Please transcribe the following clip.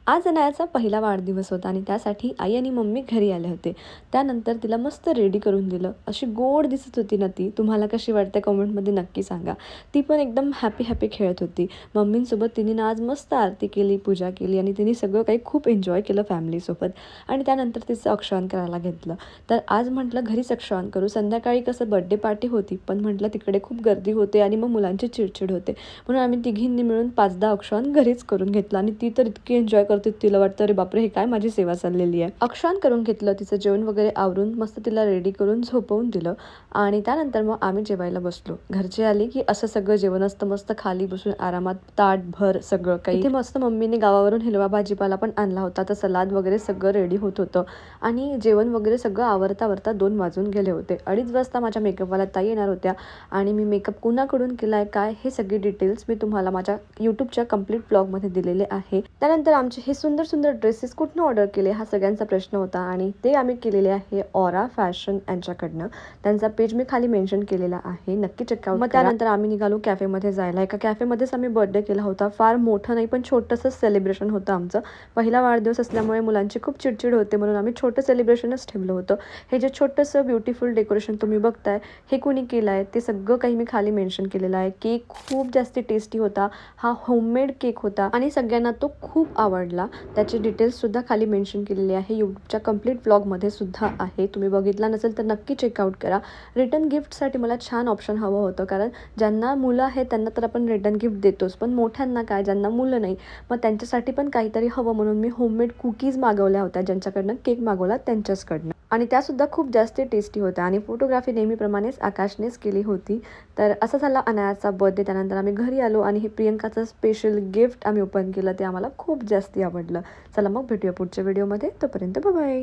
आज अनायाचा पहिला वाढदिवस होता आणि त्यासाठी आई आणि मम्मी घरी आले होते. त्यानंतर तिला मस्त रेडी करून दिलं. अशी गोड दिसत होती ना ती. तुम्हाला कशी वाटते कमेंटमध्ये नक्की सांगा. ती पण एकदम हॅपी खेळत होती. मम्मींसोबत तिने ना आज मस्त आरती केली, पूजा केली आणि तिने सगळं काही खूप एन्जॉय केलं फॅमिलीसोबत. आणि त्यानंतर तिचं औक्षण करायला घेतलं. तर आज म्हटलं घरीच औक्षण करू. संध्याकाळी कसं बर्थडे पार्टी होती, पण म्हटलं तिकडे खूप गर्दी होते आणि मग मुलांची चिडचिड होते. म्हणून आम्ही तिघींनी मिळून 5-10 औक्षण घरीच करून घेतलं आणि ती तर इतकी एन्जॉय करते. तिला वाटतं अरे बापरे, हे काय माझी सेवा चाललेली आहे. औक्षण करून घेतलं, तिचं जेवण वगैरे आवरून मस्त तिला रेडी करून झोपवून दिलं आणि त्यानंतर मग आम्ही जेवायला बसलो. घरचे आले की असं सगळं जेवण असतं, मस्त खाली बसून आरामात ताटभर सगळं काही. इथे मस्त मम्मीने गावावरून हिरवा भाजीपाला पण आणला होता, तर सलाद वगैरे सगळं रेडी होत होतं आणि जेवण वगैरे सगळं आवरता 2 वाजून गेले होते. 2:30 वाजता माझ्या मेकअपवाल्या ताई येणार होत्या आणि मी मेकअप कुणाकडून केलाय काय हे सगळे डिटेल्स मी तुम्हाला माझ्या यूट्यूबच्या कंप्लीट ब्लॉगमध्ये दिलेले आहे. त्यानंतर आमचे हे सुंदर ड्रेसेस कुठून ऑर्डर केले हा सगळ्यांचा प्रश्न होता आणि ते आम्ही केलेले आहे ऑरा फॅशन यांच्याकडनं. त्यांचा पेज मी खाली मेन्शन केलेला आहे, नक्की चेकआउट. मग त्यानंतर आम्ही निघालो कॅफेमध्ये जायला. एका कॅफेमध्येच आम्ही बर्थडे केला होता. फार मोठं नाही पण छोटंसं सेलिब्रेशन होतं आमचं. पहिला वाढदिवस असल्यामुळे मुलांची खूप चिडचिड होते, म्हणून आम्ही छोटं सेलिब्रेशनच ठेवलं होतं. हे जे छोटंसं ब्युटिफुल डेकोरेशन तुम्ही बघताय हे कुणी केलं आहे ते सगळं काही मी खाली मेन्शन केलेलं आहे. केक खूप जास्ती टेस्टी होता. हा होममेड केक होता आणि सगळ्यांना तो खूप आवडला. त्याचे डिटेल्ससुद्धा खाली मेन्शन केलेले आहे. यूट्यूबच्या कंप्लीट ब्लॉगमध्ये सुद्धा आहे. तुम्ही बघितला नसेल तर नक्की चेकआउट करा. रिटर्न गिफ्टसाठी मला छान ऑप्शन हवं होतं, कारण ज्यांना मुलं आहेत त्यांना तर आपण रिटर्न गिफ्ट देतोच, पण मोठ्यांना काय, ज्यांना मुलं नाही मग त्यांच्यासाठी पण काहीतरी हवं, म्हणून मी होममेड कुकीज मागवल्या होत्या. ज्यांच्याकडनं केक मागवला त्यांच्याचकडनं आणि त्यासुद्धा खूप जास्त टेस्टी होत्या आणि फोटोग्राफी नेहमीप्रमाणेच आकाशनेच केली होती. तर असा झाला अनायाचा बर्थडे. त्यानंतर आम्ही घरी आलो आणि हे प्रियंकाचं स्पेशल गिफ्ट आम्ही ओपन केलं. ते आम्हाला खूप जास्ती आवडलं. चला मग भेटूया पुढच्या व्हिडिओमध्ये. तोपर्यंत बाय.